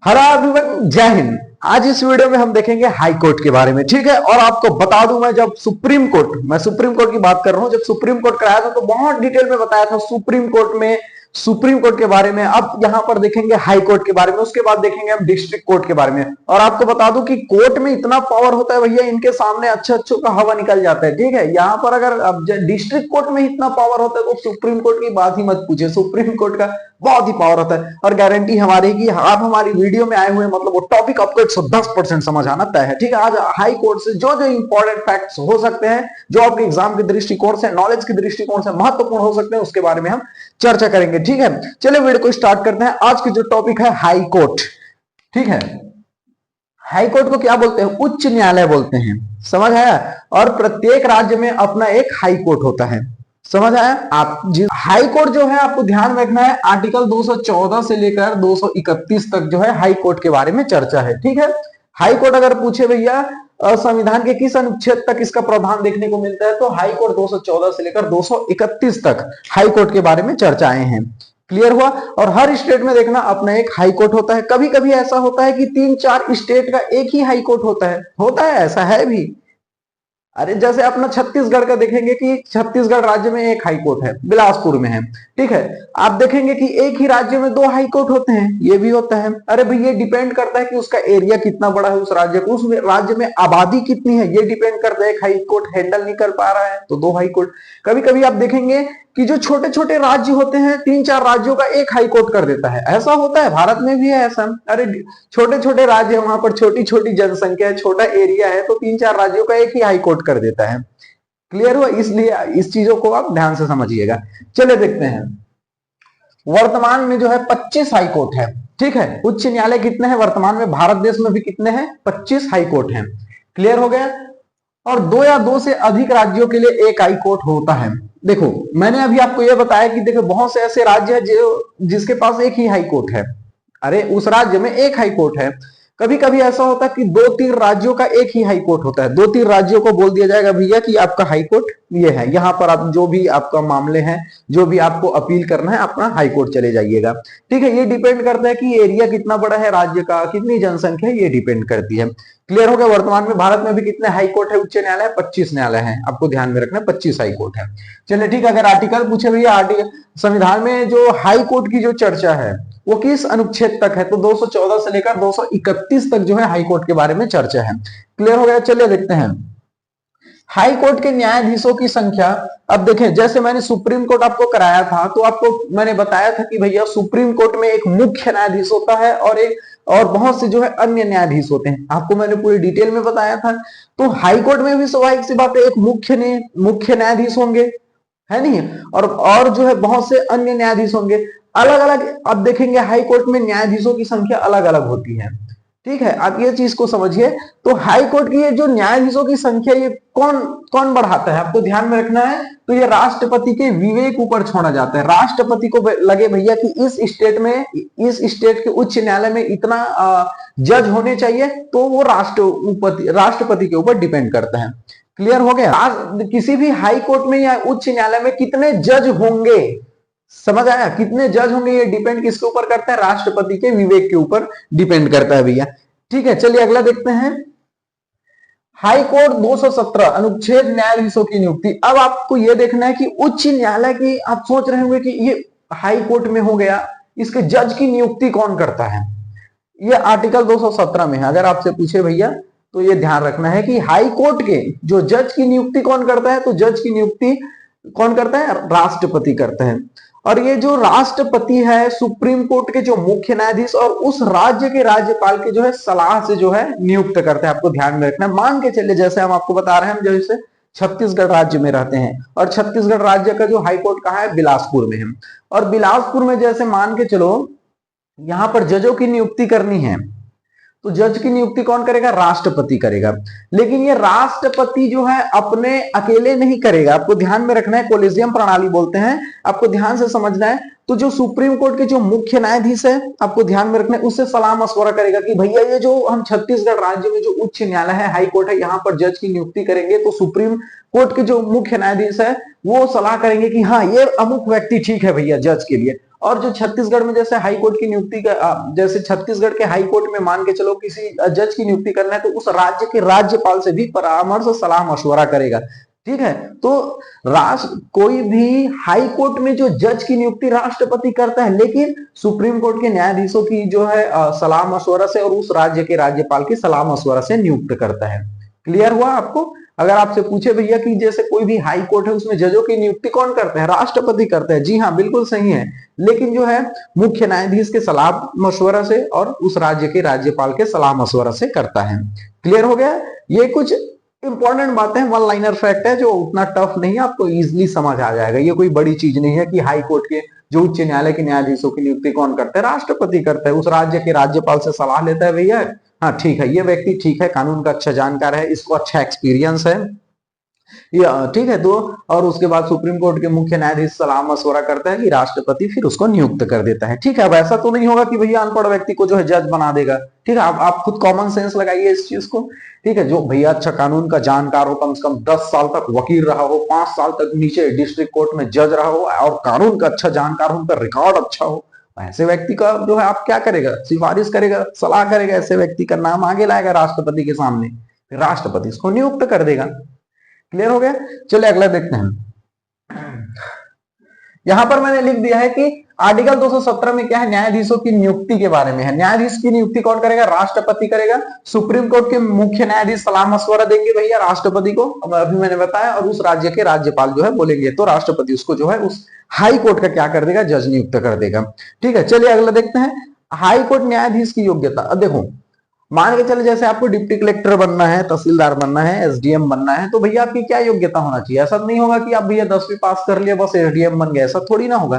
Hello everyone, जय हिंद। आज इस वीडियो में हम देखेंगे हाई कोर्ट के बारे में, ठीक है। और आपको बता दूं, मैं सुप्रीम कोर्ट की बात कर रहा हूं। जब सुप्रीम कोर्ट कराया था तो बहुत डिटेल में बताया था सुप्रीम कोर्ट के बारे में। अब यहां पर देखेंगे हाई कोर्ट के बारे में, उसके बाद देखेंगे हम डिस्ट्रिक्ट कोर्ट के बारे में। और आपको बता दूं कि कोर्ट में इतना पावर होता है भैया, इनके सामने अच्छे अच्छों का हवा निकल जाता है, ठीक है। यहां पर अगर अब डिस्ट्रिक्ट कोर्ट में इतना पावर होता है तो सुप्रीम कोर्ट की बात ही मत पूछे। सुप्रीम कोर्ट का बहुत ही पावर होता है। और गारंटी हमारी कि आप हमारी वीडियो में आए हुए मतलब वो टॉपिक आपको 110% समझ आना तय है, ठीक है। आज हाई कोर्ट से जो जो इंपॉर्टेंट फैक्ट्स हो सकते हैं, जो आपके एग्जाम के दृष्टिकोण से, नॉलेज के दृष्टिकोण से महत्वपूर्ण हो सकते हैं, उसके बारे में हम चर्चा करेंगे, ठीक है। चलिए वीडियो को स्टार्ट करते हैं। आज की जो टॉपिक है हाई कोर्ट, ठीक है। हाई कोर्ट को क्या बोलते हैं? उच्च न्यायालय बोलते हैं, समझ आया। और प्रत्येक राज्य में अपना एक हाई कोर्ट होता है, समझ आया। आप हाई कोर्ट जो है आपको ध्यान रखना है, आर्टिकल 214 से लेकर 231 तक जो है हाई कोर्ट के बारे में चर्चा है, ठीक है। हाई कोर्ट अगर पूछे भैया संविधान के किस अनुच्छेद तक इसका प्रावधान देखने को मिलता है, तो हाई कोर्ट 214 से लेकर 231 तक हाई कोर्ट के बारे में चर्चाएं हैं। क्लियर हुआ। और हर स्टेट में देखना अपना एक हाई कोर्ट होता है। कभी कभी ऐसा होता है कि 3-4 स्टेट का एक ही हाई कोर्ट होता है, ऐसा है भी। अरे जैसे अपना छत्तीसगढ़ का देखेंगे कि छत्तीसगढ़ राज्य में एक हाई कोर्ट है, बिलासपुर में है, ठीक है। आप देखेंगे कि एक ही राज्य में 2 हाई कोर्ट होते हैं, ये भी होता है। अरे भाई ये डिपेंड करता है कि उसका एरिया कितना बड़ा है, उस राज्य को, उस राज्य में आबादी कितनी है, ये डिपेंड करता है। एक हाई कोर्ट हैंडल नहीं कर पा रहा है तो 2 हाई कोर्ट। कभी कभी आप देखेंगे कि जो छोटे छोटे राज्य होते हैं, 3-4 राज्यों का एक हाई कोर्ट कर देता है, ऐसा होता है। भारत में भी है ऐसा। अरे छोटे छोटे राज्य है, वहां पर छोटी छोटी जनसंख्या है, छोटा एरिया है, तो 3-4 राज्यों का एक ही हाई कोर्ट कर देता है। क्लियर हुआ। इसलिए इस चीजों को आप ध्यान से समझिएगा। चले देखते हैं। वर्तमान में जो है 25 हाई कोर्ट है, ठीक है। उच्च न्यायालय कितने हैं वर्तमान में? भारत देश में भी कितने हैं? 25 हाई कोर्ट हैं। क्लियर हो गया। और 2 या 2 से अधिक राज्यों के लिए एक हाई कोर्ट होता है। देखो मैंने अभी आपको यह बताया कि देखो बहुत से ऐसे राज्य हैं जो जिसके पास एक ही हाई कोर्ट है। अरे उस राज्य में एक हाई कोर्ट है। कभी कभी ऐसा होता है कि 2-3 राज्यों का एक ही हाई कोर्ट होता है। 2-3 राज्यों को बोल दिया जाएगा भैया कि आपका हाई कोर्ट ये है, यहां पर आप जो भी आपका मामले हैं, जो भी आपको अपील करना है, अपना हाई कोर्ट चले जाइएगा, ठीक है। ये डिपेंड करता है कि एरिया कितना बड़ा है राज्य का, कितनी जनसंख्या है, ये डिपेंड करती है। क्लियर हो गया। वर्तमान में भारत में भी कितने हाई कोर्ट है? उच्च न्यायालय 25 न्यायालय है, आपको ध्यान में रखना 25 हाई कोर्ट है। चलिए ठीक है। अगर आर्टिकल पूछे भैया आर्टिकल संविधान में जो हाई कोर्ट की जो चर्चा है वो किस अनुच्छेद तक है, तो 214 से लेकर 231 तक जो है हाई कोर्ट के बारे में चर्चा है। क्लियर हो गया। चलिए देखते हैं हाई कोर्ट के न्यायाधीशों की संख्या। अब देखें, जैसे मैंने सुप्रीम कोर्ट आपको कराया था तो आपको मैंने बताया था कि भैया सुप्रीम कोर्ट में एक मुख्य न्यायाधीश होता है और बहुत से जो है अन्य न्यायाधीश होते हैं, आपको मैंने पूरी डिटेल में बताया था। तो हाई कोर्ट में भी स्वाभाविक सी बात है, एक मुख्य न्यायाधीश होंगे, है नहीं। और जो है बहुत से अन्य न्यायाधीश होंगे, अलग अलग। अब देखेंगे हाई कोर्ट में न्यायाधीशों की संख्या अलग अलग होती है, ठीक है। आप ये चीज को समझिए। तो हाई कोर्ट की ये जो न्यायाधीशों की संख्या ये कौन कौन बढ़ाता है, आपको ध्यान में रखना है। तो ये राष्ट्रपति के विवेक ऊपर छोड़ा जाता है। राष्ट्रपति को लगे भैया कि इस स्टेट के उच्च न्यायालय में इतना जज होने चाहिए, तो वो राष्ट्रपति के ऊपर डिपेंड करता है। क्लियर हो गया। किसी भी हाई कोर्ट में या उच्च न्यायालय में कितने जज होंगे, समझ आया? कितने जज होंगे ये डिपेंड किसके ऊपर करता है? राष्ट्रपति के विवेक के ऊपर डिपेंड करता है भैया, ठीक है। चलिए अगला देखते हैं। हाई कोर्ट 217 अनुच्छेद न्यायाधीशों की नियुक्ति। अब आपको यह देखना है कि उच्च न्यायालय की, आप सोच रहे होंगे कि ये हाई कोर्ट में हो गया, इसके जज की नियुक्ति कौन करता है? ये आर्टिकल 217 में है। अगर आपसे पूछे भैया तो ये ध्यान रखना है कि हाई कोर्ट के जो जज की नियुक्ति कौन करता है, तो जज की नियुक्ति कौन करता है? राष्ट्रपति करता है। और ये जो राष्ट्रपति है सुप्रीम कोर्ट के जो मुख्य न्यायाधीश और उस राज्य के राज्यपाल के जो है सलाह से जो है नियुक्त करते हैं, आपको ध्यान में रखना है। मान के चलिए जैसे हम आपको बता रहे हैं, हम जैसे छत्तीसगढ़ राज्य में रहते हैं और छत्तीसगढ़ राज्य का जो हाई कोर्ट कहाँ है? बिलासपुर में है। और बिलासपुर में जैसे मान के चलो यहां पर जजों की नियुक्ति करनी है, तो जज की नियुक्ति कौन करेगा? राष्ट्रपति करेगा। लेकिन ये राष्ट्रपति जो है अपने अकेले नहीं करेगा, आपको ध्यान में रखना है। कोलेजियम प्रणाली बोलते हैं, आपको ध्यान से समझना है। तो जो सुप्रीम कोर्ट के जो मुख्य न्यायाधीश है, आपको ध्यान में रखना है, उससे सलाह मशवरा करेगा कि भैया ये जो हम छत्तीसगढ़ राज्य में जो उच्च न्यायालय है, हाई कोर्ट है, यहाँ पर जज की नियुक्ति करेंगे, तो सुप्रीम कोर्ट के जो मुख्य न्यायाधीश है वो सलाह करेंगे कि हाँ ये अमुक व्यक्ति ठीक है भैया जज के लिए। और जो छत्तीसगढ़ में जैसे हाई कोर्ट की नियुक्ति का, जैसे छत्तीसगढ़ के हाई कोर्ट में मान के चलो किसी जज की नियुक्ति करना है तो उस राज्य के राज्यपाल से भी परामर्श सलाह मशवरा करेगा। ठीक है, तो राष्ट्र कोई भी हाई कोर्ट में जो जज की नियुक्ति राष्ट्रपति करता है, लेकिन सुप्रीम कोर्ट के न्यायाधीशों की जो है सलाह मशवरा से और उस राज्य के राज्यपाल की सलाह मशवरा से नियुक्त करता है। क्लियर हुआ आपको? अगर आपसे पूछे भैया कि जैसे कोई भी हाई कोर्ट है उसमें जजों की नियुक्ति कौन करते हैं? राष्ट्रपति करते हैं। जी हाँ, बिल्कुल सही है, लेकिन जो है मुख्य न्यायाधीश के सलाह मशवरा से और उस राज्य के राज्यपाल के सलाह मशवरा से करता है। क्लियर हो गया? ये कुछ इंपॉर्टेंट बातें, वन लाइनर फैक्ट है जो उतना टफ नहीं है, आपको इजिली समझ आ जाएगा। ये कोई बड़ी चीज नहीं है कि हाई कोर्ट के जो उच्च न्यायालय के न्यायाधीशों की नियुक्ति कौन करता है? राष्ट्रपति करता है, उस राज्य के राज्यपाल से सलाह लेता है भैया, हाँ ठीक है ये व्यक्ति ठीक है, कानून का अच्छा जानकार है, इसको अच्छा एक्सपीरियंस है, ठीक है। तो और उसके बाद सुप्रीम कोर्ट के मुख्य न्यायाधीश सलाह मशवरा करता है कि राष्ट्रपति फिर उसको नियुक्त कर देता है। ठीक है, अब ऐसा तो नहीं होगा कि भैया अनपढ़ व्यक्ति को जो है जज बना देगा। ठीक है, आप खुद कॉमन सेंस लगाइए इस चीज को। ठीक है, जो भैया अच्छा कानून का जानकार हो, कम से कम 10 साल तक वकील रहा हो, 5 साल तक नीचे डिस्ट्रिक्ट कोर्ट में जज रहा हो और कानून का अच्छा जानकार हो, उनका रिकॉर्ड अच्छा हो, ऐसे व्यक्ति का जो है आप क्या करेगा? सिफारिश करेगा, सलाह करेगा, ऐसे व्यक्ति का नाम आगे लाएगा राष्ट्रपति के सामने, राष्ट्रपति इसको नियुक्त कर देगा। क्लियर हो गया? चलिए अगला देखते हैं। यहां पर मैंने लिख दिया है कि आर्टिकल 217 में क्या है? न्यायाधीशों की नियुक्ति के बारे में है। न्यायाधीश की नियुक्ति कौन करेगा? राष्ट्रपति करेगा। सुप्रीम कोर्ट के मुख्य न्यायाधीश सलाह मशवरा देंगे भैया राष्ट्रपति को, अभी मैंने बताया, और उस राज्य के राज्यपाल जो है बोलेंगे तो राष्ट्रपति उसको जो है उस हाई कोर्ट का क्या कर देगा? जज नियुक्त कर देगा। ठीक है, चलिए अगला देखते हैं। हाई कोर्ट न्यायाधीश की योग्यता। अब देखो, मान के चले जैसे आपको डिप्टी कलेक्टर बनना है, तहसीलदार बनना है, एसडीएम बनना है, तो भैया आपकी क्या योग्यता होना चाहिए? ऐसा नहीं होगा कि आप भैया 10वीं पास कर लिए बस एसडीएम बन गए, ऐसा थोड़ी ना होगा।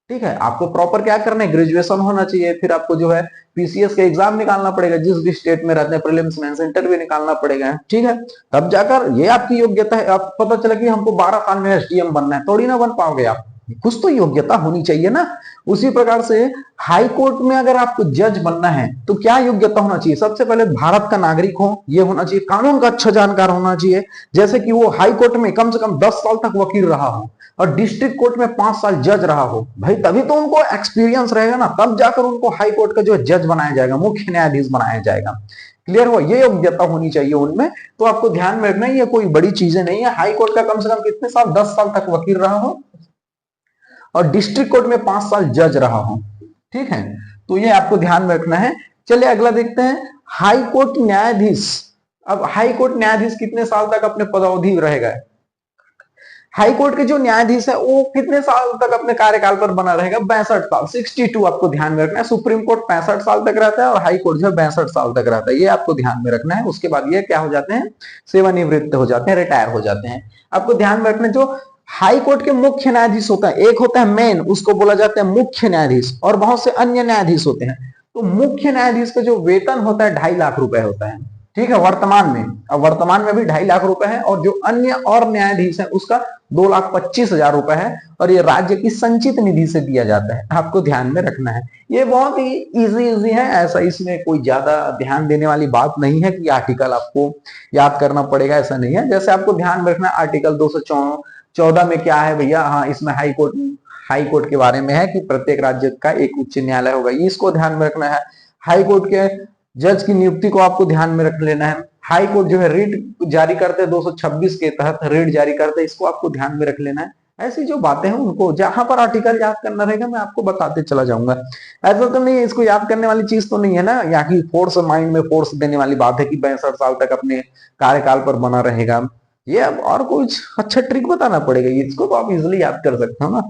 ठीक है, आपको प्रॉपर क्या करना है? ग्रेजुएशन होना चाहिए, फिर आपको जो है पीसीएस का एग्जाम निकालना पड़ेगा, जिस भी स्टेट में रहते हैं प्रीलिम्स मेंस इंटरव्यू निकालना पड़ेगा। ठीक है, तब जाकर ये आपकी योग्यता है। आप पता चला कि हमको 12 साल में एसडीएम बनना है, थोड़ी ना बन पाओगे आप, कुछ तो योग्यता होनी चाहिए ना। उसी प्रकार से हाई कोर्ट में अगर आपको जज बनना है तो क्या योग्यता होना चाहिए? सबसे पहले भारत का नागरिक हो, ये होना चाहिए, कानून का अच्छा जानकार होना चाहिए, जैसे कि वो हाई कोर्ट में कम से कम 10 साल तक वकील रहा हो और डिस्ट्रिक्ट कोर्ट में 5 साल जज रहा हो, भाई तभी तो उनको एक्सपीरियंस रहेगा ना, तब जाकर उनको हाई कोर्ट का जो है जज बनाया जाएगा, मुख्य न्यायाधीश बनाया जाएगा। क्लियर हुआ? ये योग्यता होनी चाहिए उनमें। तो आपको ध्यान में रखना है, ये कोई बड़ी चीजें नहीं है। हाई कोर्ट का कम से कम कितने साल? 10 साल तक वकील रहा हो और डिस्ट्रिक्ट कोर्ट में 5 साल जज रहा हो। ठीक है, तो ये आपको ध्यान में रखना है। चलिए अगला देखते हैं, हाई कोर्ट न्यायाधीश। अब हाई कोर्ट न्यायाधीश कितने साल तक अपने पदावधि रहेगा? हाई कोर्ट के जो न्यायाधीश है वो कितने साल तक अपने कार्यकाल पर बना रहेगा? 62 साल, 62 आपको ध्यान में रखना है। सुप्रीम कोर्ट 65 साल तक रहता है और हाई कोर्ट जो है 62 साल तक रहता है, ये आपको ध्यान में रखना है। उसके बाद ये क्या हो जाते हैं? सेवानिवृत्त हो जाते हैं, रिटायर हो जाते हैं। आपको ध्यान में रखना है, जो हाई कोर्ट के मुख्य न्यायाधीश होता है, एक होता है मेन, उसको बोला जाता है मुख्य न्यायाधीश, और बहुत से अन्य न्यायाधीश होते हैं। तो मुख्य न्यायाधीश का जो वेतन होता है 2.5 लाख रुपए होता है। ठीक है, वर्तमान में, अब वर्तमान में भी 2.5 लाख रुपए है, और जो अन्य और न्यायाधीश है उसका 2,25,000 रुपए है, और ये राज्य की संचित निधि से दिया जाता है। आपको ध्यान में रखना है, ये बहुत ही इजी है, ऐसा इसमें कोई ज्यादा ध्यान देने वाली बात नहीं है कि आर्टिकल आपको याद करना पड़ेगा, ऐसा नहीं है। जैसे आपको ध्यान में रखना है आर्टिकल 214 में क्या है भैया? हाँ, इसमें हाई कोर्ट के बारे में है कि प्रत्येक राज्य का एक उच्च न्यायालय होगा, इसको ध्यान में रखना है। हाई कोर्ट के जज की नियुक्ति को आपको ध्यान में रख लेना है। हाई कोर्ट जो है रिट जारी करते हैं, 226 के तहत रिट जारी करते हैं, इसको आपको ध्यान में रख लेना है। ऐसी जो बातें हैं उनको जहां पर आर्टिकल याद करना रहेगा मैं आपको बताते चला जाऊंगा। ऐसा तो नहीं है, इसको याद करने वाली चीज तो नहीं है ना, यहाँ की फोर्स माइंड में फोर्स देने वाली बात है कि 62 साल तक अपने कार्यकाल पर बना रहेगा। ये अब और कुछ अच्छा ट्रिक बताना पड़ेगा, इसको तो आप इजिली याद कर सकते हो ना।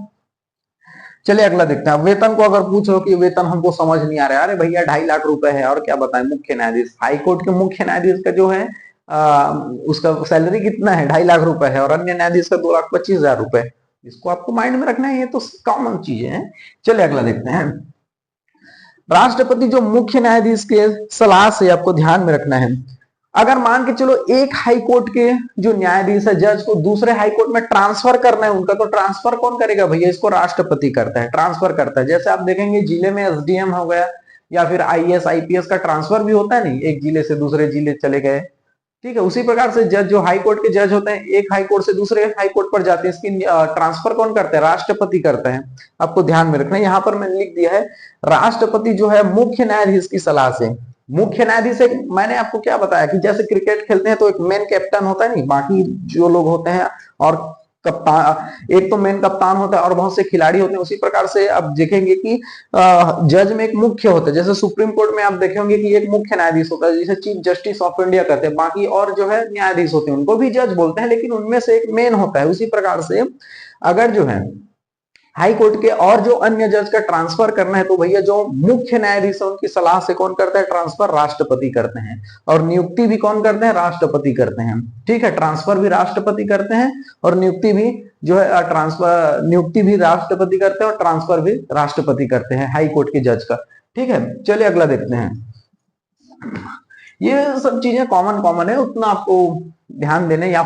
चलिए अगला देखते हैं। वेतन को अगर पूछो कि वेतन हमको समझ नहीं आ रहा है, अरे भैया 2.5 लाख रुपए है, और क्या बताएं? मुख्य न्यायाधीश, हाई कोर्ट के मुख्य न्यायाधीश का जो है उसका सैलरी कितना है? 2.5 लाख रुपए है, और अन्य न्यायाधीश का 2,25,000 रुपए। इसको आपको माइंड में रखना है, ये तो कॉमन चीजें हैं। चलिए अगला देखते हैं। राष्ट्रपति जो मुख्य न्यायाधीश के सलाह से आपको ध्यान में रखना है, अगर मान के चलो एक हाई कोर्ट के जो न्यायाधीश है, जज को दूसरे हाई कोर्ट में ट्रांसफर करना है उनका, तो ट्रांसफर कौन करेगा भैया? इसको राष्ट्रपति करता है, ट्रांसफर करता है। जैसे आप देखेंगे जिले में एसडीएम हो गया, या फिर आईएएस आईपीएस का ट्रांसफर भी होता है, नहीं, एक जिले से दूसरे जिले चले गए, ठीक है। उसी प्रकार से जज, जो हाई कोर्ट के जज होते हैं, एक हाई कोर्ट से दूसरे हाई कोर्ट पर जाते हैं, इसकी ट्रांसफर कौन करते हैं? राष्ट्रपति करते हैं। आपको ध्यान में रखना है, यहाँ पर मैंने लिख दिया है राष्ट्रपति जो है मुख्य न्यायाधीश की सलाह से, मुख्य न्यायाधीश एक, मैंने आपको क्या बताया कि जैसे क्रिकेट खेलते हैं तो एक मेन कैप्टन होता है, नहीं बाकी जो लोग होते हैं, और कप्तान, एक तो मेन कप्तान होता है और बहुत से खिलाड़ी होते हैं। उसी प्रकार से आप देखेंगे कि जज में एक मुख्य होता है, जैसे सुप्रीम कोर्ट में आप देखेंगे कि एक मुख्य न्यायाधीश होता है, जिसे चीफ जस्टिस ऑफ इंडिया कहते हैं। बाकी और जो है न्यायाधीश होते हैं उनको भी जज बोलते हैं, लेकिन उनमें से एक मेन होता है। उसी प्रकार से अगर जो है हाई कोर्ट के और जो अन्य जज का ट्रांसफर करना है तो भैया जो मुख्य न्यायाधीश है उनकी सलाह से कौन करता है? ट्रांसफर राष्ट्रपति करते हैं। और नियुक्ति भी कौन करते हैं? राष्ट्रपति करते हैं। ठीक है, ट्रांसफर भी राष्ट्रपति करते हैं और नियुक्ति भी जो है नियुक्ति भी राष्ट्रपति करते हैं और ट्रांसफर भी राष्ट्रपति करते हैं हाई कोर्ट के जज का। ठीक है, चलिए अगला देखते हैं। ये सब चीजें कॉमन है, उतना आपको ध्यान देने या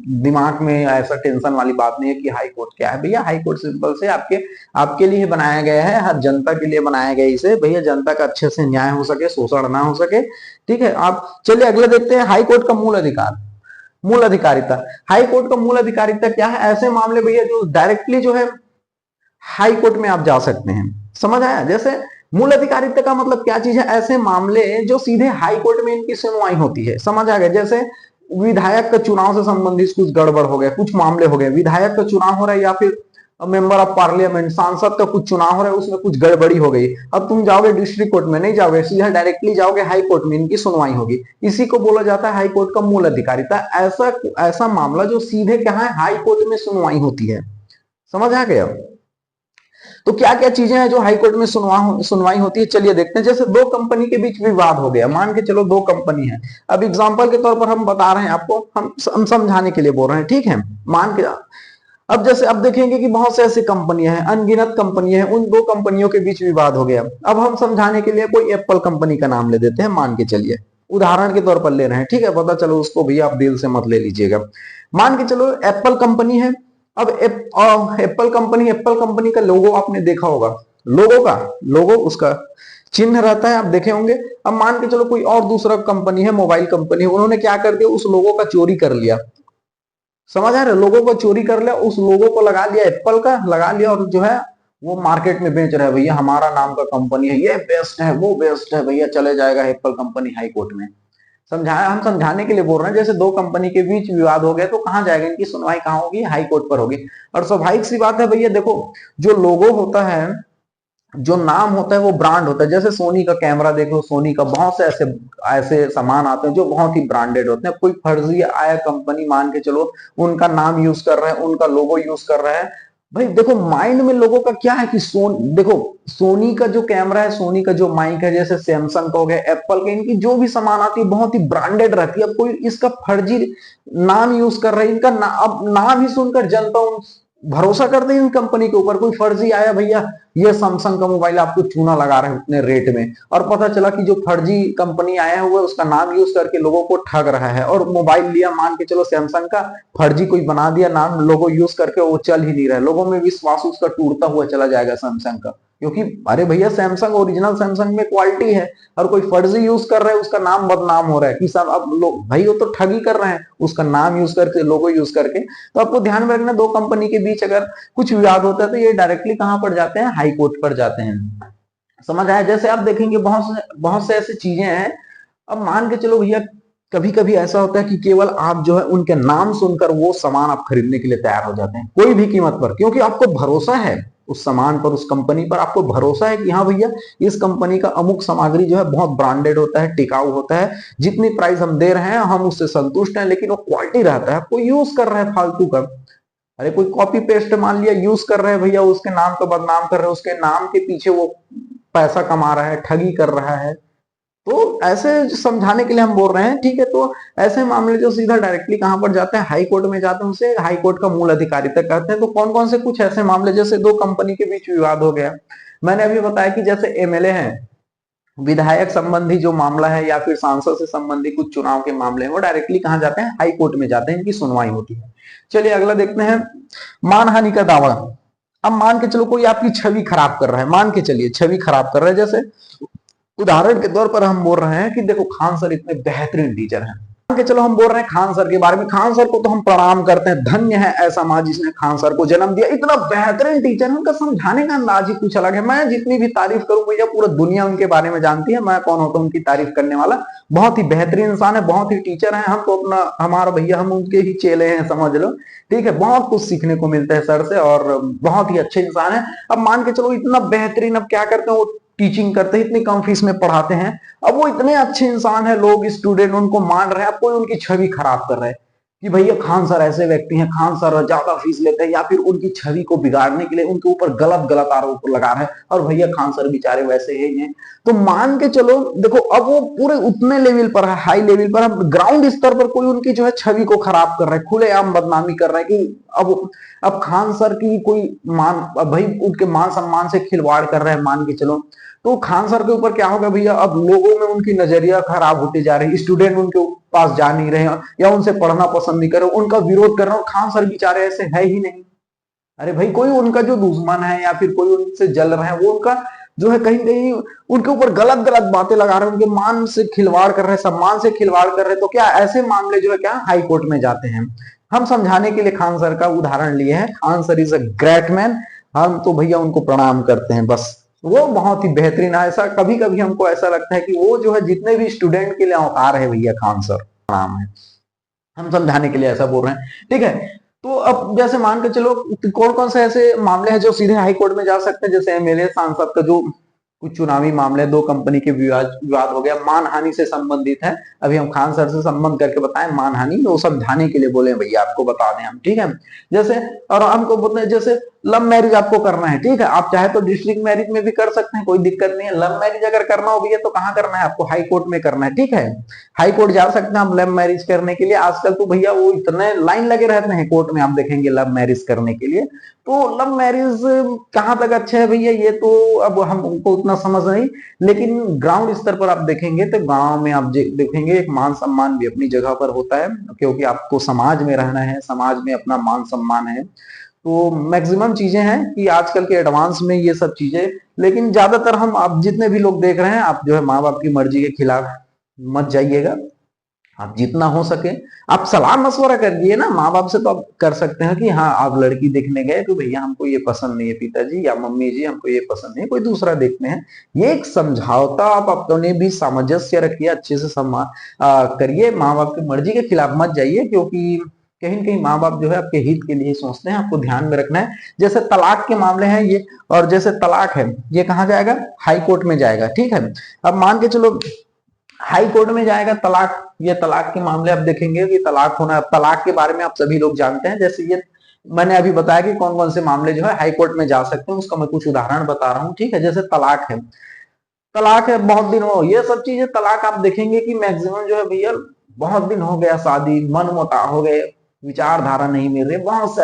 दिमाग में ऐसा टेंशन वाली बात नहीं है कि हाई कोर्ट क्या है। भैया हाई कोर्ट सिंपल से आपके लिए बनाया गया है, हर जनता के लिए बनाया गया इसे, भैया जनता का अच्छे से न्याय हो सके, शोषण ना हो सके। ठीक है, आप चलिए अगले देखते हैं। हाई कोर्ट का मूल अधिकार, मूल अधिकारिता। हाई कोर्ट का मूल अधिकारिता क्या है? ऐसे मामले भैया जो डायरेक्टली जो है हाई कोर्ट में आप जा सकते हैं। समझ आया? जैसे मूल अधिकारिता का मतलब क्या चीज है? ऐसे मामले जो सीधे हाई कोर्ट में इनकी सुनवाई होती है। समझ आ गया? जैसे विधायक का चुनाव से संबंधित कुछ गड़बड़ हो गया, कुछ मामले हो गए, विधायक का चुनाव हो रहा है या फिर मेंबर ऑफ पार्लियामेंट, सांसद का कुछ चुनाव हो रहा है, उसमें कुछ गड़बड़ी हो गई। अब तुम जाओगे डिस्ट्रिक्ट कोर्ट में, नहीं जाओगे, सीधा डायरेक्टली जाओगे हाई कोर्ट में, इनकी सुनवाई होगी। इसी को बोला जाता है हाई कोर्ट का मूल अधिकारिता। ऐसा मामला जो सीधे क्या है? हाई कोर्ट में सुनवाई होती है। समझ आ गया? तो क्या क्या चीजें हैं जो हाई कोर्ट में सुनवाई होती है? चलिए देखते हैं। जैसे दो कंपनी के बीच विवाद हो गया, मान के चलो दो कंपनी है। अब एग्जांपल के तौर पर हम बता रहे हैं आपको, हम समझाने के लिए बोल रहे हैं। ठीक है, मान के अब जैसे अब देखेंगे कि बहुत से ऐसी कंपनियां हैं, अनगिनत कंपनियां हैं, उन दो कंपनियों के बीच विवाद हो गया। अब हम समझाने के लिए कोई एप्पल कंपनी का नाम ले देते हैं, मान के चलिए, उदाहरण के तौर पर ले रहे हैं। ठीक है, पता चलो उसको भी आप दिल से मत ले लीजिएगा। मान के चलो एप्पल कंपनी है। अब एप्पल कंपनी का लोगो आपने देखा होगा, लोगो उसका चिन्ह रहता है, आप देखे होंगे। अब मान के चलो कोई और दूसरा कंपनी है, मोबाइल कंपनी, उन्होंने क्या कर दिया? उस लोगो का चोरी कर लिया। समझ आ रहा है? लोगो को चोरी कर लिया, उस लोगो को लगा लिया, एप्पल का लगा लिया, और जो है वो मार्केट में बेच रहा है, भैया हमारा नाम का कंपनी है, ये बेस्ट है, वो बेस्ट है, भैया चले जाएगा एप्पल कंपनी हाई कोर्ट में। समझाया, हम समझाने के लिए बोल रहे हैं। जैसे दो कंपनी के बीच विवाद हो गया तो कहां जाएगा? इनकी सुनवाई कहां होगी? हाई कोर्ट पर होगी। और स्वाभाविक सी बात है भैया, देखो जो लोगो होता है, जो नाम होता है, वो ब्रांड होता है। जैसे सोनी का कैमरा देख लो, सोनी का बहुत से ऐसे ऐसे सामान आते हैं जो बहुत ही ब्रांडेड होते हैं। कोई फर्जी आया कंपनी, मान के चलो उनका नाम यूज कर रहे हैं, उनका लोगो यूज कर रहे हैं। भाई देखो माइंड में लोगों का क्या है कि देखो सोनी का जो कैमरा है, सोनी का जो माइक है, जैसे सैमसंग का हो गया, एप्पल के, इनकी जो भी सामान आती है बहुत ही ब्रांडेड रहती है। अब कोई इसका फर्जी नाम यूज कर रहा है, इनका अब नाम ही सुनकर जनता भरोसा करते हैं इन कंपनी के ऊपर। कोई फर्जी आया, भैया ये सैमसंग का मोबाइल आपको चूना लगा रहे हैं उतने रेट में, और पता चला कि जो फर्जी कंपनी आया हुआ है उसका नाम यूज करके लोगों को ठग रहा है, और मोबाइल लिया मान के चलो सैमसंग का, फर्जी कोई बना दिया नाम, लोगो यूज करके वो चल ही नहीं रहा है। लोगों में विश्वास उसका टूटता हुआ चला जाएगा सैमसंग का, क्योंकि अरे भैया सैमसंग, ओरिजिनल सैमसंग में क्वालिटी है, और कोई फर्जी यूज कर रहा है, उसका नाम बदनाम हो रहा है कि सब अब लोग, भाई वो तो ठगी कर रहे हैं उसका नाम यूज करके, लोगो यूज करके। तो आपको ध्यान में रखना, दो कंपनी के बीच अगर कुछ विवाद होता है तो ये डायरेक्टली कहां पर जाते हैं? हाई कोर्ट पर जाते हैं। समझ आया? जैसे आप देखेंगे बहुत से ऐसी चीजें हैं। अब मान के चलो भैया, कभी कभी ऐसा होता है कि केवल आप जो है उनके नाम सुनकर वो सामान आप खरीदने के लिए तैयार हो जाते हैं, कोई भी कीमत पर, क्योंकि आपको भरोसा है उस सामान पर, उस कंपनी पर आपको भरोसा है कि हाँ भैया इस कंपनी का अमुक सामग्री जो है बहुत ब्रांडेड होता है, टिकाऊ होता है, जितनी प्राइस हम दे रहे हैं हम उससे संतुष्ट हैं, लेकिन वो क्वालिटी रहता है। कोई यूज कर रहा है फालतू का, अरे कोई कॉपी पेस्ट मान लिया यूज कर रहे हैं भैया, उसके नाम को बदनाम कर रहे हैं, उसके नाम के पीछे वो पैसा कमा रहा है, ठगी कर रहा है। तो ऐसे समझाने के लिए हम बोल रहे हैं। ठीक है, तो ऐसे मामले जो सीधा डायरेक्टली कहां पर जाते हैं? हाई कोर्ट में जाते हैं, उसे हाई कोर्ट का मूल अधिकारिता कहते हैं। तो कौन कौन से कुछ ऐसे मामले, जैसे दो कंपनी के बीच विवाद हो गया, मैंने अभी बताया कि जैसे एमएलए हैं, विधायक संबंधी जो मामला है या फिर सांसद से संबंधित कुछ चुनाव के मामले हैं, वो डायरेक्टली कहां जाते हैं? हाई कोर्ट में जाते हैं, इनकी सुनवाई होती है। चलिए अगला देखते हैं, मानहानि का दावा। अब मान के चलो कोई आपकी छवि खराब कर रहा है, मान के चलिए छवि खराब कर रहा है, जैसे उदाहरण के तौर पर हम बोल रहे हैं कि देखो खान सर इतने बेहतरीन टीचर हैं, मान के चलो हम बोल रहे हैं खान सर के बारे में, खान सर को तो हम प्रणाम करते हैं, धन्य है ऐसा माँ जिसने खान सर को जन्म दिया, इतना बेहतरीन टीचर है, उनका समझाने का अंदाज ही कुछ अलग है। मैं जितनी भी तारीफ करूं भैया, पूरा दुनिया उनके बारे में जानती है, मैं कौन होता हूं उनकी तारीफ करने वाला। बहुत ही बेहतरीन इंसान है, बहुत ही टीचर है, हम तो अपना हमारा भैया हम उनके ही चेले हैं समझ लो, ठीक है। बहुत कुछ सीखने को मिलता है सर से और बहुत ही अच्छे इंसान है। अब मान के चलो इतना बेहतरीन, अब क्या करते हैं वो टीचिंग करते हैं, इतनी कम फीस में पढ़ाते हैं, अब वो इतने अच्छे इंसान है, लोग स्टूडेंट उनको मान रहे हैं, अब कोई उनकी छवि खराब कर रहे हैं कि भैया खान सर ऐसे व्यक्ति हैं, खान सर ज्यादा फीस लेते हैं, या फिर उनकी छवि को बिगाड़ने के लिए उनके ऊपर गलत गलत आरोप लगा रहे हैं, और भैया खान सर बेचारे वैसे ही हैं। तो मान के चलो देखो अब वो पूरे उतने लेवल पर है, हाई लेवल पर, हम ग्राउंड स्तर पर कोई उनकी जो है छवि को खराब कर रहा है, खुलेआम बदनामी कर रहा है कि अब खान सर की कोई मान, भाई उनके मान सम्मान से खिलवाड़ कर रहे हैं मान के चलो, तो खान सर के ऊपर क्या होगा भैया, अब लोगों में उनकी नजरिया खराब होती जा रही है, स्टूडेंट उनके पास जा नहीं रहे हैं या उनसे पढ़ना पसंद नहीं कर रहे, उनका विरोध कर रहे हैं, खान सर बेचारे ऐसे है ही नहीं। अरे भाई कोई उनका जो दुश्मन है या फिर कोई उनसे जल रहे हैं, वो उनका जो है कहीं कहीं उनके ऊपर गलत गलत बातें लगा रहे हैं, उनके मान से खिलवाड़ कर रहे हैं, सम्मान से खिलवाड़ कर रहे हैं, तो क्या ऐसे मामले जो है क्या हाई कोर्ट में जाते हैं। हम समझाने के लिए खान सर का उदाहरण लिए हैं, Khan sir is a great man, हम तो भैया उनको प्रणाम करते हैं बस, वो बहुत ही बेहतरीन है। ऐसा कभी कभी हमको ऐसा लगता है कि वो जो है जितने भी स्टूडेंट के लिए अवतार है भैया खान सर, प्रणाम है, हम समझाने के लिए ऐसा बोल रहे हैं, ठीक है। तो अब जैसे मान के चलो कौन कौन से ऐसे मामले हैं जो सीधे हाई कोर्ट में जा सकते हैं, जैसे एमएलए सांसद का जो कुछ चुनावी मामले, दो कंपनी के विवाद हो गया, मानहानि से संबंधित है, अभी हम खान सर से संबंध करके बताएं मानहानि, वो समझाने के लिए बोले भैया आपको बता दें हम, ठीक है। जैसे और हमको बोलते हैं जैसे लव मैरिज आपको करना है, ठीक है, आप चाहे तो डिस्ट्रिक्ट मैरिज में भी कर सकते हैं, कोई दिक्कत नहीं है। लव मैरिज अगर करना हो भैया तो कहाँ करना है आपको, हाई कोर्ट में करना है, ठीक है। हाई कोर्ट जा सकते हैं हम लव मैरिज करने के लिए, आजकल तो भैया वो इतने लाइन लगे रहते हैं कोर्ट में, आप देखेंगे लव मैरिज करने के लिए। तो लव मैरिज कहाँ तक अच्छा है भैया, ये तो अब हमको उतना समझ नहीं, लेकिन ग्राउंड स्तर पर आप देखेंगे तो गांव में आप देखेंगे एक मान सम्मान भी अपनी जगह पर होता है, क्योंकि आपको समाज में रहना है, समाज में अपना मान सम्मान है, तो मैक्सिमम चीजें हैं कि आजकल के एडवांस में ये सब चीजें, लेकिन ज्यादातर हम आप जितने भी लोग देख रहे हैं, आप जो है माँ बाप की मर्जी के खिलाफ मत जाइएगा, आप जितना हो सके आप सलाह मशवरा करिए ना, माँ बाप से तो आप कर सकते हैं कि हाँ आप लड़की देखने गए तो भैया हमको ये पसंद नहीं है पिताजी या मम्मी जी, हमको ये पसंद नहीं है, कोई दूसरा देखते हैं, ये एक समझौता आप अपने भी सामंजस्य रखिए, अच्छे से करिए, माँ बाप की मर्जी के खिलाफ मत जाइए, क्योंकि कहीं कहीं माँ बाप जो है आपके हित के लिए सोचते हैं, आपको ध्यान में रखना है। जैसे तलाक के मामले हैं ये, और जैसे तलाक है ये कहाँ जाएगा, हाई कोर्ट में जाएगा, ठीक है। अब मान के चलो हाई कोर्ट में जाएगा तलाक, ये तलाक के मामले आप देखेंगे कि तलाक होना, तलाक के बारे में आप सभी लोग जानते हैं, जैसे ये मैंने अभी बताया कि कौन कौन से मामले जो है हाई कोर्ट में जा सकते हैं, उसका मैं कुछ उदाहरण बता रहा हूँ, ठीक है। जैसे तलाक है बहुत दिन हो, ये सब चीजें तलाक आप देखेंगे कि मैक्सिमम जो है भैया बहुत दिन हो गया शादी, मन मुटाव हो गए, विचारधारा नहीं मिल रही, बहुत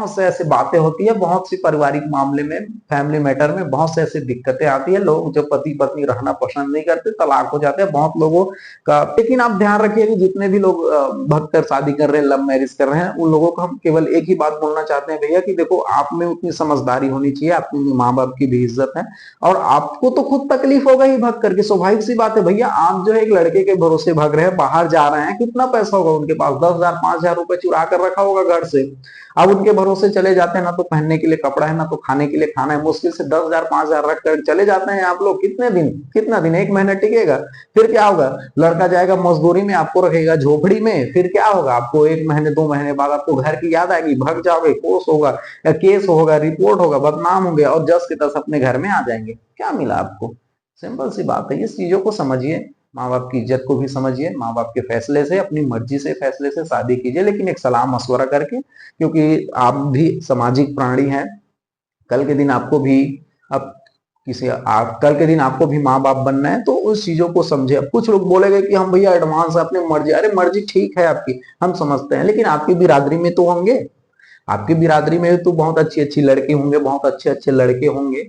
से ऐसे बातें होती है, बहुत सी पारिवारिक मामले में, फैमिली मैटर में बहुत से ऐसी दिक्कतें आती है, लोग जो पति पत्नी रहना पसंद नहीं करते, तलाक हो जाते हैं बहुत लोगों का। लेकिन आप ध्यान रखिए कि जितने भी लोग भक्त कर शादी कर रहे हैं, लव मैरिज कर रहे हैं, उन लोगों को हम केवल एक ही बात बोलना चाहते हैं भैया कि देखो आप में उतनी समझदारी होनी चाहिए, आपकी माँ बाप की भी इज्जत है, और आपको तो खुद तकलीफ होगा ही भग करके, स्वाभाविक सी बात है भैया, आप जो है एक लड़के के भरोसे भाग रहे हैं, बाहर जा रहे हैं, कितना पैसा होगा उनके पास, 10,000 5,000 रुपए चुरा कर रखा होगा घर से, अब उनके भरोसे चले जाते हैं, ना तो पहनने के लिए कपड़ा है, ना तो खाने के लिए खाना है, मुश्किल से 10,000 5,000 रख कर चले जाते हैं आप लोग, कितना दिन 1 महीना टिकेगा, फिर क्या होगा, लड़का जाएगा मजदूरी में, आपको रखेगा झोपड़ी में, फिर क्या होगा, आपको 1 महीने 2 महीने बाद आपको घर की याद आएगी, भाग जाओगे, कोस होगा या केस होगा, रिपोर्ट होगा, बदनाम होंगे, और जस के तस अपने घर में आ जाएंगे, क्या मिला आपको। सिंपल सी बात है, इस चीजों को समझिए, माँ बाप की इज्जत को भी समझिए, माँ बाप के फैसले से, अपनी मर्जी से फैसले से शादी कीजिए, लेकिन एक सलाह मशवरा करके, क्योंकि आप भी सामाजिक प्राणी हैं, कल के दिन आपको भी अब कल के दिन आपको भी माँ बाप बनना है, तो उस चीजों को समझे। अब कुछ लोग बोलेंगे कि हम भैया एडवांस है, अपनी मर्जी, अरे मर्जी ठीक है आपकी, हम समझते हैं, लेकिन आपकी बिरादरी में तो होंगे, आपकी बिरादरी में तो बहुत अच्छी अच्छी लड़की होंगे, बहुत अच्छे अच्छे लड़के होंगे,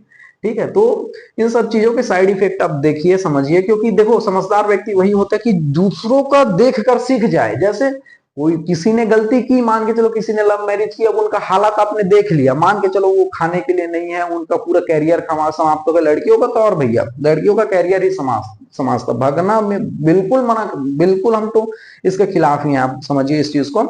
ठीक है। तो इन सब चीजों के साइड इफेक्ट आप देखिए, समझिए, क्योंकि देखो समझदार व्यक्ति वही होता है कि दूसरों का देख कर सीख जाए, जैसे कोई किसी ने गलती की, मान के चलो किसी ने लव मैरिज की, अब उनका हालात आपने देख लिया, मान के चलो वो खाने के लिए नहीं है, उनका पूरा कैरियर समाप्त हो गया। लड़कियों का तो और भैया, लड़कियों का कैरियर ही समाप्त था। भगना में बिल्कुल मना, बिल्कुल हम तो इसके खिलाफ ही हैं, आप समझिए इस चीज को।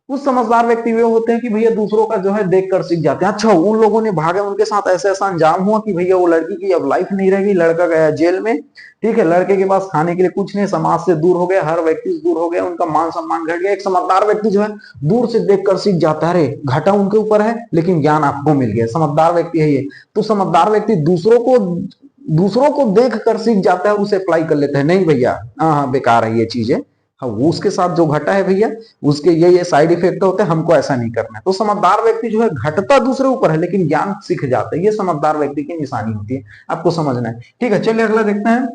कुछ समझदार व्यक्ति वे होते हैं कि भैया दूसरों का जो है देख कर सीख जाते हैं। अच्छा, उन लोगों ने भागा, उनके साथ ऐसा ऐसा अंजाम हुआ कि भैया वो लड़की की अब लाइफ नहीं रहेगी, लड़का गया जेल में, ठीक है, लड़के के पास खाने के लिए कुछ नहीं, समाज से दूर हो गया, हर व्यक्ति से दूर हो गया, उनका मान सम्मान घट गया। एक समझदार व्यक्ति जो है दूर से देखकर सीख जाता है, अरे घाटा उनके ऊपर है लेकिन ज्ञान आपको मिल गया, समझदार व्यक्ति है ये। तो समझदार व्यक्ति दूसरों को देख कर सीख जाता है और उसे अप्लाई कर लेता है, नहीं भैया हाँ बेकार है ये चीजें, हाँ वो उसके साथ जो घटा है भैया उसके ये साइड इफेक्ट होते हैं, हमको ऐसा नहीं करना है। तो समझदार व्यक्ति जो है घटता दूसरे ऊपर है लेकिन ज्ञान सीख जाता है, ये समझदार व्यक्ति की निशानी होती है, आपको समझना है। ठीक है, चलिए अगला देखते हैं।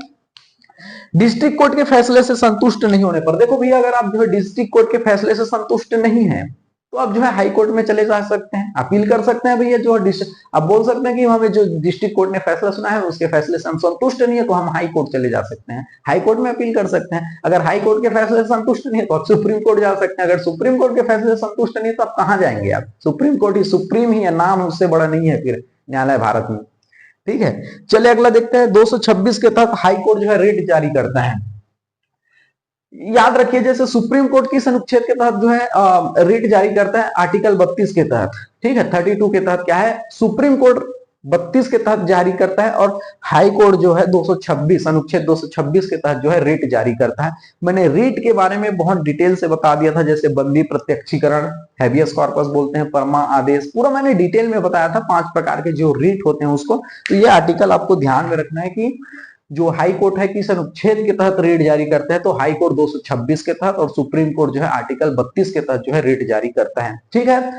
डिस्ट्रिक्ट कोर्ट के फैसले से संतुष्ट नहीं होने पर, देखो भैया अगर आप जो है डिस्ट्रिक्ट कोर्ट के फैसले से संतुष्ट नहीं है तो आप जो है हाई कोर्ट में चले जा सकते हैं, अपील कर सकते हैं भैया। जो आप बोल सकते हैं कि हमें जो डिस्ट्रिक्ट कोर्ट ने फैसला सुना है उसके फैसले से हम संतुष्ट नहीं है तो हम हाई कोर्ट चले जा सकते हैं, हाई कोर्ट में अपील कर सकते हैं। अगर हाई कोर्ट के फैसले से संतुष्ट नहीं है तो आप सुप्रीम कोर्ट जा सकते हैं। अगर सुप्रीम कोर्ट के फैसले से संतुष्ट नहीं है तो आप कहां जाएंगे, आप सुप्रीम कोर्ट ही सुप्रीम ही है, नाम उससे बड़ा नहीं है फिर न्यायालय भारत में। ठीक है, चलिए अगला देखते हैं। 226 के तहत हाई कोर्ट जो है रेट जारी करता है। याद रखिए जैसे सुप्रीम कोर्ट की अनुच्छेद के तहत जो है रिट जारी करता है आर्टिकल 32 के तहत, ठीक है, 32 के तहत क्या है, सुप्रीम कोर्ट 32 के तहत जारी करता है और हाई कोर्ट जो है 226 अनुच्छेद 226 के तहत जो है रिट जारी करता है। मैंने रिट के बारे में बहुत डिटेल से बता दिया था, जैसे बंदी प्रत्यक्षीकरण, हैबियस कॉर्पस बोलते हैं, परमा आदेश, पूरा मैंने डिटेल में बताया था 5 प्रकार के जो रिट होते हैं उसको। तो ये आर्टिकल आपको ध्यान में रखना है कि जो हाई कोर्ट है किस अनुच्छेद के तहत रेट जारी करता है, तो हाई कोर्ट 226 के तहत और सुप्रीम कोर्ट जो है आर्टिकल 32 के तहत जो है रेट जारी करता है। ठीक है,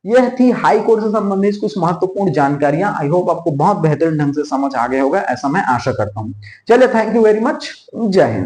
यह थी हाई कोर्ट से संबंधित कुछ महत्वपूर्ण जानकारियां। आई होप आपको बहुत बेहतरीन ढंग से समझ आ गया होगा, ऐसा मैं आशा करता हूं। चलिए, थैंक यू वेरी मच, जय हिंद।